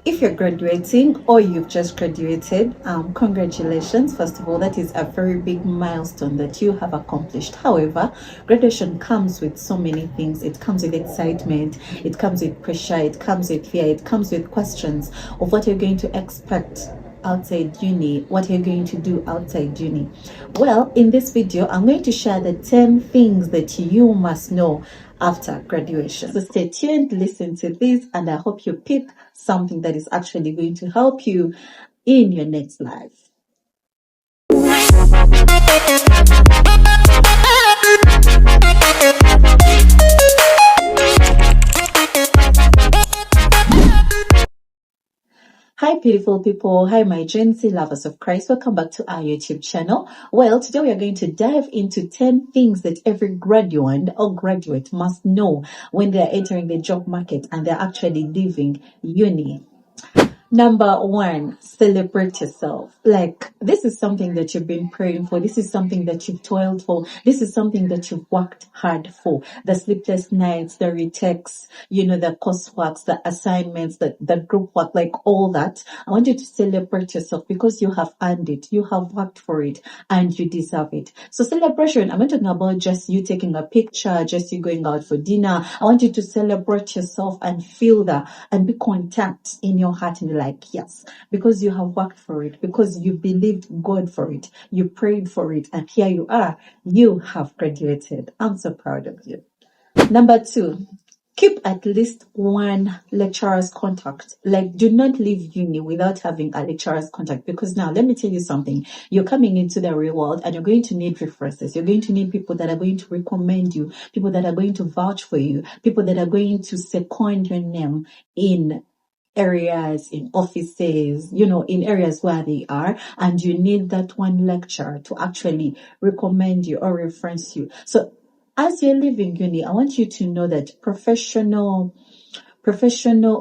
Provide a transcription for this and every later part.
If you're graduating or you've just graduated, congratulations. First of all, that is a very big milestone that you have accomplished. However, graduation comes with so many things. It comes with excitement, it comes with pressure, it comes with fear, it comes with questions of what you're going to expect outside uni, what you're going to do outside uni. Well, in this video, I'm going to share the 10 things that you must know after graduation. So stay tuned, listen to this, and I hope you pick something that is actually going to help you in your next life. Hi, beautiful people. Hi, my gentle lovers of Christ. Welcome back to our YouTube channel. Well, today we are going to dive into 10 things that every graduate or graduate must know when they are entering the job market and they're actually leaving uni. Number one, celebrate yourself. Like, this is something that you've been praying for. This is something that you've toiled for. This is something that you've worked hard for. The sleepless nights, the retakes, the courseworks, the assignments, the group work, like all that. I want you to celebrate yourself because you have earned it. You have worked for it and you deserve it. So celebration, I'm not talking about just you taking a picture, just you going out for dinner. I want you to celebrate yourself and feel that and be content in your heart and like, yes, because you have worked for it, because you believed God for it, you prayed for it, and here you are, you have graduated. I'm so proud of you. Number two, keep at least one lecturer's contact. Like, do not leave uni without having a lecturer's contact, because now let me tell you something. You're coming into the real world and you're going to need references. You're going to need people that are going to recommend you, people that are going to vouch for you, people that are going to second your name in areas, in offices, in areas where they are, and you need that one lecturer to actually recommend you or reference you. So as you're leaving uni, I want you to know that professional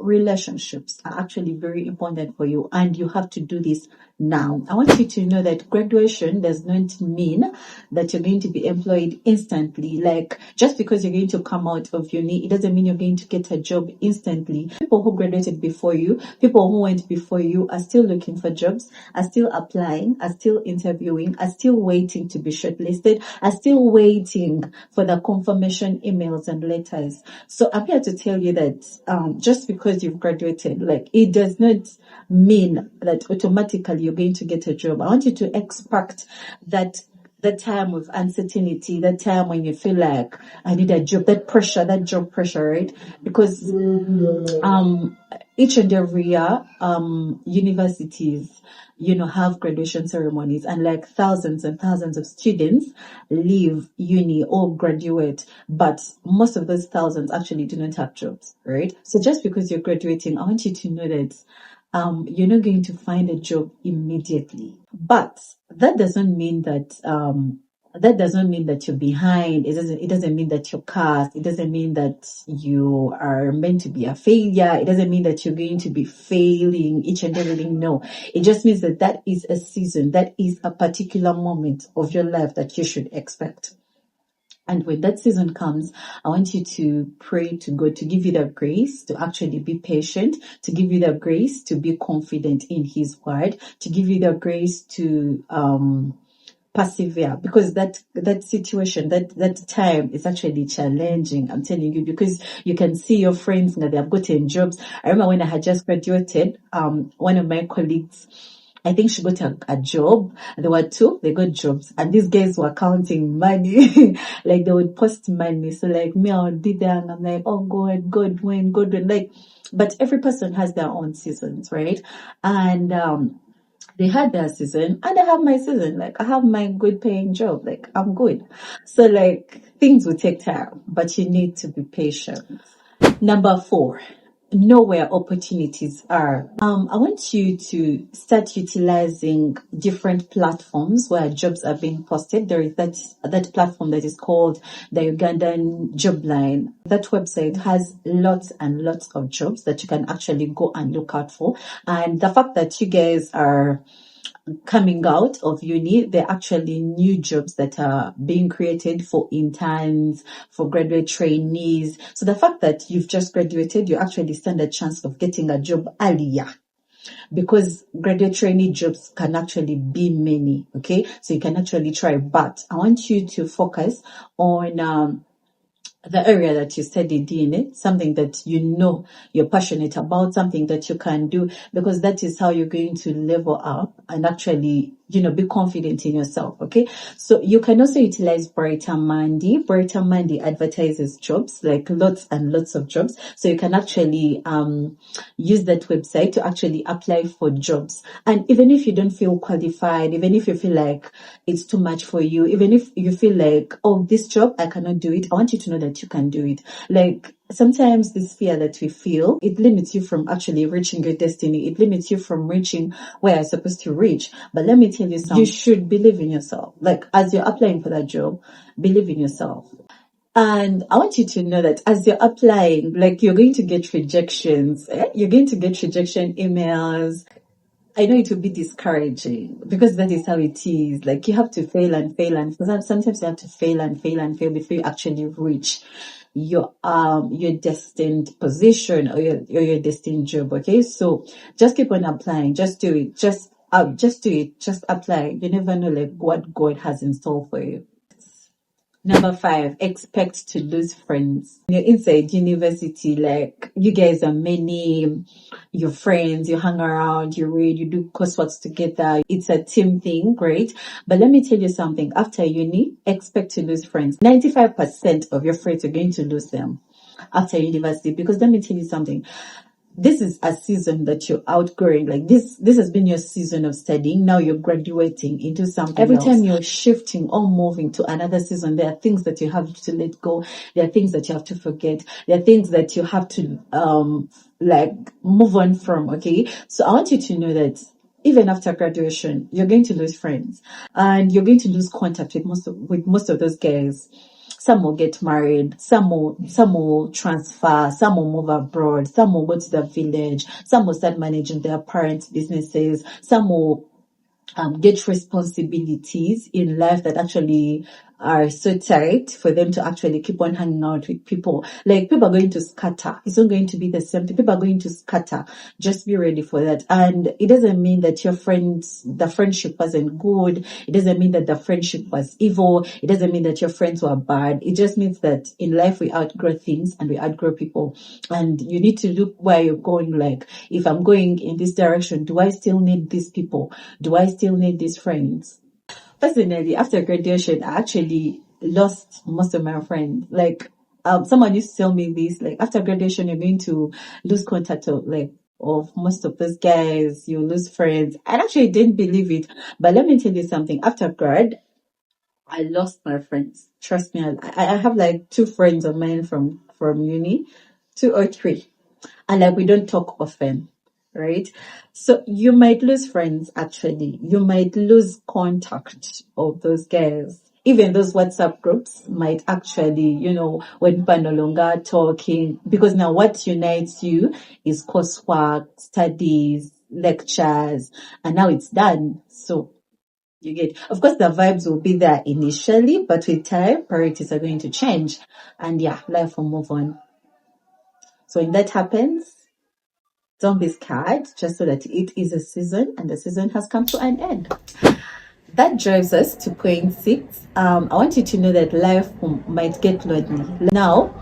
relationships are actually very important for you, and you have to do this now. I want you to know that graduation does not mean that you're going to be employed instantly. Like, just because you're going to come out of uni, it doesn't mean you're going to get a job instantly. People who graduated before you, people who went before you are still looking for jobs, are still applying, are still interviewing, are still waiting to be shortlisted, are still waiting for the confirmation emails and letters. So I'm here to tell you that just because you've graduated, like, it does not mean that automatically you're going to get a job. I want you to expect that the time of uncertainty, that time when you feel like I need a job, that job pressure, right? Because each and every year, universities, have graduation ceremonies, and like thousands and thousands of students leave uni or graduate, but most of those thousands actually do not have jobs, right? So just because you're graduating, I want you to know that you're not going to find a job immediately, but that doesn't mean that you're behind. It doesn't mean that you're cast. It doesn't mean that you are meant to be a failure. It doesn't mean that you're going to be failing each and everything. No, it just means that is a season, that is a particular moment of your life that you should expect. And when that season comes, I want you to pray to God to give you the grace to actually be patient, to give you the grace to be confident in His word, to give you the grace to persevere, because that situation, that time is actually challenging. I'm telling you, because you can see your friends now, they have gotten jobs. I remember when I had just graduated, one of my colleagues, I think she got a job. There were two, they got jobs, and these guys were counting money. Like, they would post money. So like me, I would be there and I'm like, oh God when, like, but every person has their own seasons, right? And they had their season and I have my season. Like, I have my good paying job. Like, I'm good. So like, things will take time, but you need to be patient. Number 4, know where opportunities are. I want you to start utilizing different platforms where jobs are being posted. There is that platform that is called the Ugandan Jobline. That website has lots and lots of jobs that you can actually go and look out for. And the fact that you guys are coming out of uni, there are actually new jobs that are being created for interns, for graduate trainees. So the fact that you've just graduated, you actually stand a chance of getting a job earlier, because graduate trainee jobs can actually be many. Okay, so you can actually try, but I want you to focus on the area that you studied in it, something that you know you're passionate about, something that you can do, because that is how you're going to level up and actually, be confident in yourself. Okay. So you can also utilize Brighter Monday. Brighter Monday advertises jobs, like lots and lots of jobs. So you can actually use that website to actually apply for jobs. And even if you don't feel qualified, even if you feel like it's too much for you, even if you feel like, oh, this job, I cannot do it, I want you to know that you can do it. Like, sometimes this fear that we feel, it limits you from actually reaching your destiny. It limits you from reaching where you're supposed to reach. But let me tell you something, you should believe in yourself. Like, as you're applying for that job, believe in yourself. And I want you to know that as you're applying, like, you're going to get rejections. You're going to get rejection emails. I know it will be discouraging, because that is how it is. Like, you have to fail and fail, and sometimes you have to fail and fail and fail before you actually reach your destined position, or your destined job. Okay, so just keep on applying. Just do it. Just do it. Just apply. You never know, like, what God has in store for you. Number 5, expect to lose friends. You're inside university, like, you guys are many, your friends, you hang around, you read, you do coursework together. It's a team thing, great. But let me tell you something. After uni, expect to lose friends. 95% of your friends, you're going to lose them after university, because let me tell you something. This is a season that you're outgrowing. Like, this has been your season of studying. Now you're graduating into something Every else. Time you're shifting or moving to another season, there are things that you have to let go. There are things that you have to forget. There are things that you have to move on from. Okay, so I want you to know that even after graduation, you're going to lose friends, and you're going to lose contact with most of those guys. Some will get married, some will transfer, some will move abroad, some will go to the village, some will start managing their parents' businesses, some will get responsibilities in life that actually are so tight for them to actually keep on hanging out with people. Like, people are going to scatter. It's not going to be the same thing. People are going to scatter. Just be ready for that. And it doesn't mean that the friendship wasn't good. It doesn't mean that the friendship was evil. It doesn't mean that your friends were bad. It just means that in life we outgrow things and we outgrow people. And you need to look where you're going. Like, if I'm going in this direction, do I still need these people? Do I still need these friends? Personally, after graduation, I actually lost most of my friends. Like, someone used to tell me this, like, after graduation, you're going to lose contact of most of those guys, you lose friends. I actually didn't believe it. But let me tell you something. After grad, I lost my friends. Trust me, I have like 2 friends of mine from uni, 2 or 3. And like, we don't talk often, right? So you might lose friends, actually. You might lose contact of those guys. Even those WhatsApp groups might actually, when people are no longer talking, because now what unites you is coursework, studies, lectures, and now it's done. So you get, of course, the vibes will be there initially, but with time, priorities are going to change. And yeah, life will move on. So when that happens, don't be scared, just so that it is a season and the season has come to an end. That drives us to point 6. I want you to know that life might get lonely. Now,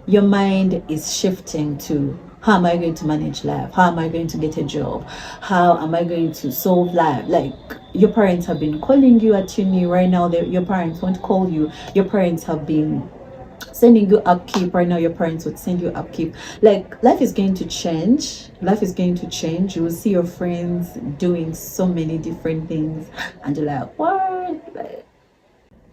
your mind is shifting to, how am I going to manage life? How am I going to get a job? How am I going to solve life? Like, your parents have been calling you at uni right now. Your parents won't call you. Your parents have been sending you upkeep right now. Your parents would send you upkeep. Like, life is going to change. You will see your friends doing so many different things, and you're like, what? Like,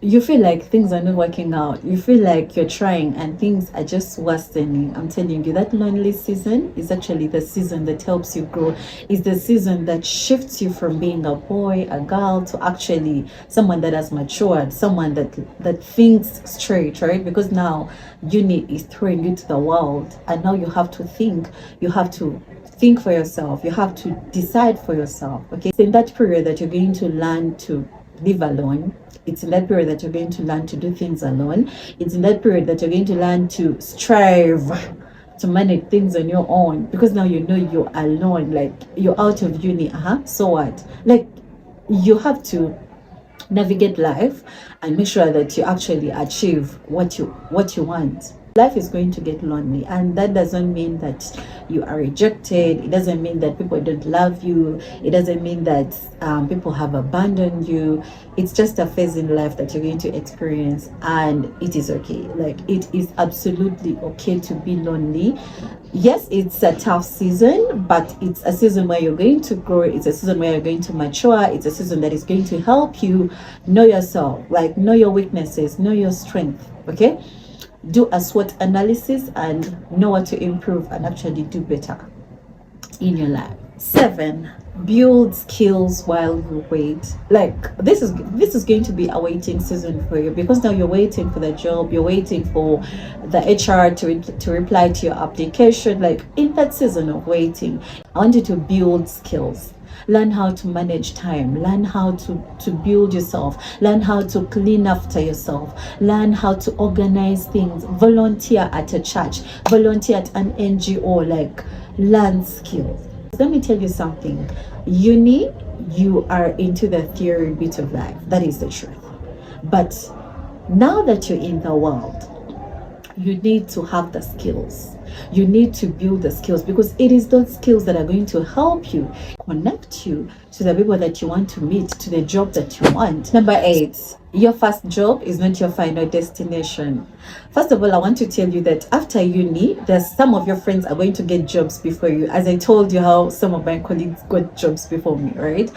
you feel like things are not working out, you feel like you're trying and things are just worsening, I'm telling you, that lonely season is actually the season that helps you grow. It's the season that shifts you from being a boy, a girl, to actually someone that has matured, someone that thinks straight, right? Because now uni is throwing you to the world, and now you have to think, you have to think for yourself, you have to decide for yourself. Okay, it's in that period that you're going to learn to live alone. It's in that period that you're going to learn to do things alone. It's in that period that you're going to learn to strive to manage things on your own, because now you know you're alone, like you're out of uni. So what? Like, you have to navigate life and make sure that you actually achieve what you want. Life is going to get lonely, and that doesn't mean that you are rejected. It doesn't mean that people don't love you. It doesn't mean that people have abandoned you. It's just a phase in life that you're going to experience, and it is okay. Like, it is absolutely okay to be lonely. Yes, it's a tough season, but it's a season where you're going to grow. It's a season where you're going to mature. It's a season that is going to help you know yourself, like know your weaknesses, know your strength. Okay, do a SWOT analysis and know what to improve and actually do better in your life. 7, build skills while you wait. Like, this is going to be a waiting season for you, because now you're waiting for the job, you're waiting for the HR to reply to your application. Like, in that season of waiting, I want you to build skills. Learn how to manage time, learn how to build yourself, learn how to clean after yourself, learn how to organize things, volunteer at a church, volunteer at an NGO. Like, learn skills. Let me tell you something. Uni, you are into the theory bit of life. That is the truth. But now that you're in the world, you need to have the skills. You need to build the skills, because it is those skills that are going to help you connect you to the people that you want to meet, to the job that you want. Number 8, your first job is not your final destination. First of all, I want to tell you that after uni, there's some of your friends are going to get jobs before you. As I told you how some of my colleagues got jobs before me, right?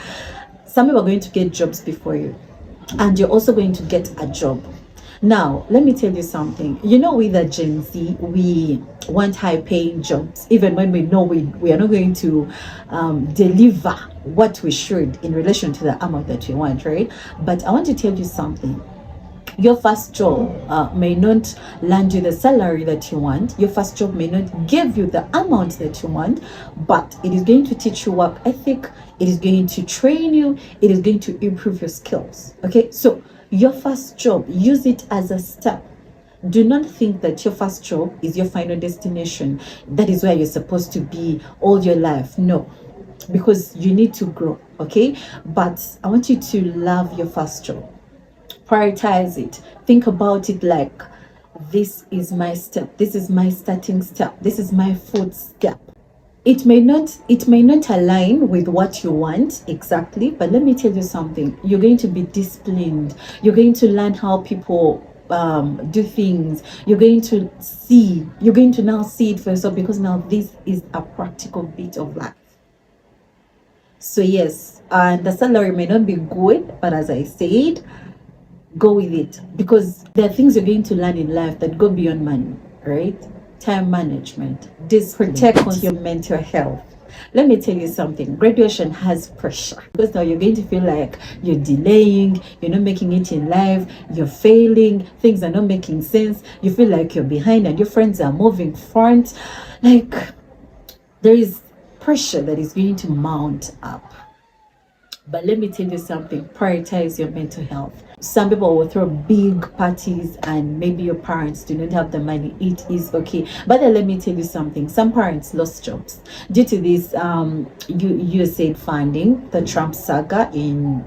Some people are going to get jobs before you, and you're also going to get a job. Now, let me tell you something. You know, with the Gen Z, we want high-paying jobs, even when we know we are not going to deliver what we should in relation to the amount that we want, right? But I want to tell you something. Your first job may not land you the salary that you want. Your first job may not give you the amount that you want, but it is going to teach you work ethic. It is going to train you. It is going to improve your skills. Okay, so your first job, use it as a step. Do not think that your first job is your final destination. That is where you're supposed to be all your life. No, because you need to grow. Okay, but I want you to love your first job. Prioritize it. Think about it like, this is my step, this is my starting step, this is my footstep. It may not align with what you want exactly, but let me tell you something. You're going to be disciplined. You're going to learn how people do things. You're going to now see it for yourself, because now this is a practical bit of life. So yes, the salary may not be good, but as I said, go with it, because there are things you're going to learn in life that go beyond money, right? Time management, protect your mental health. Let me tell you something. Graduation has pressure, because now you're going to feel like you're delaying, you're not making it in life, you're failing, things are not making sense, you feel like you're behind and your friends are moving front. Like, there is pressure that is going to mount up. But let me tell you something, prioritize your mental health. Some people will throw big parties and maybe your parents do not have the money. It is okay. But then let me tell you something, some parents lost jobs due to this USAID funding, the Trump saga in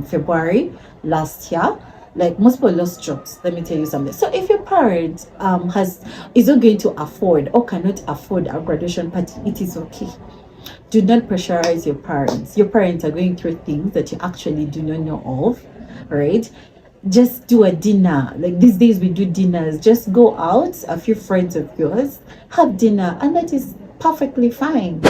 February last year. Like, most people lost jobs. Let me tell you something. So if your parent is not going to afford or cannot afford a graduation party, it is okay. Do not pressurize your parents. Your parents are going through things that you actually do not know of, right? Just do a dinner. Like, these days we do dinners. Just go out, a few friends of yours, have dinner, and that is perfectly fine.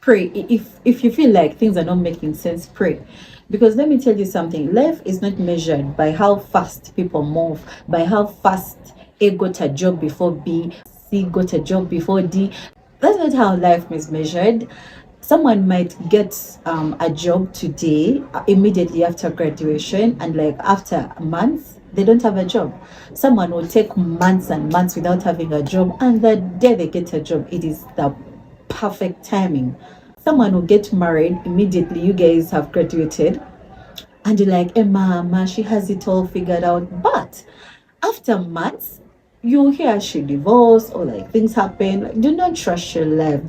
Pray. If you feel like things are not making sense, pray. Because let me tell you something, life is not measured by how fast people move, by how fast A got a job before B, C got a job before D. That's not how life is measured. Someone might get a job today, immediately after graduation, and like after months they don't have a job. Someone will take months and months without having a job, and the day they get a job, it is the perfect timing. Someone will get married immediately, you guys have graduated, and you're like, hey, mama, she has it all figured out. But after months, you hear she divorced or like things happen. Like, do not trust your life.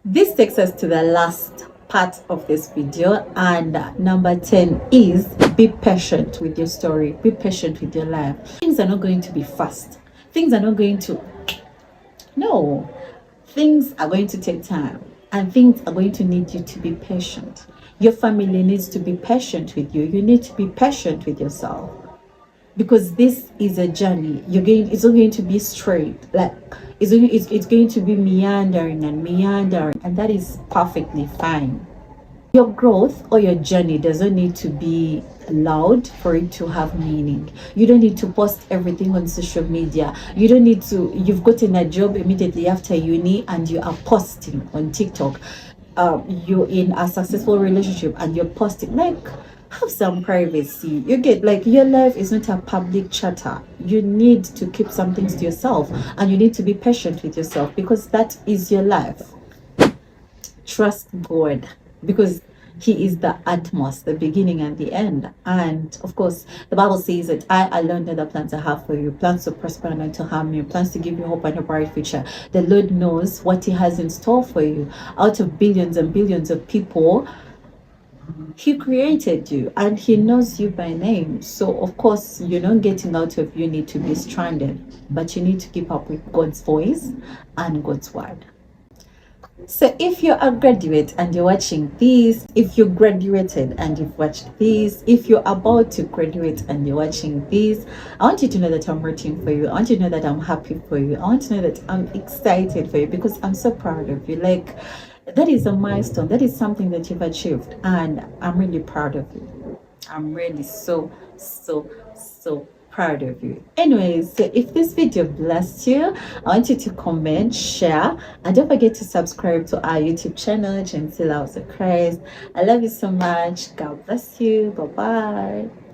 This takes us to the last part of this video, and number 10 is be patient with your story, be patient with your life. Things are not going to be fast, things are not going to, no, things are going to take time, and things are going to need you to be patient. Your family needs to be patient with you, you need to be patient with yourself, because this is a journey. It's not going to be straight, like it's going to be meandering and meandering, and that is perfectly fine. Your growth or your journey doesn't need to be loud for it to have meaning. You don't need to post everything on social media. You don't need to, you've gotten a job immediately after uni and you are posting on TikTok. You're in a successful relationship and you're posting. Like, have some privacy. You get, like, your life is not a public chatter. You need to keep some things to yourself, and you need to be patient with yourself, because that is your life. Trust God, because He is the utmost, the beginning and the end. And of course, the Bible says that I alone know the plans I have for you, plans to prosper and not to harm you, plans to give you hope and a bright future. The Lord knows what He has in store for you. Out of billions and billions of people, He created you and He knows you by name. So of course, you're not getting out of uni to be stranded, but you need to keep up with God's voice and God's word. So if you're a graduate and you're watching this, if you graduated and you've watched this, if you're about to graduate and you're watching this, I want you to know that I'm rooting for you. I want you to know that I'm happy for you. I want to know that I'm excited for you, because I'm so proud of you. Like, that is a milestone. That is something that you've achieved, and I'm really proud of you. I'm really so proud of you. Anyways, so if this video blessed you, I want you to comment, share, and don't forget to subscribe to our YouTube channel, Gentle House of Christ. I love you so much. God bless you. Bye bye.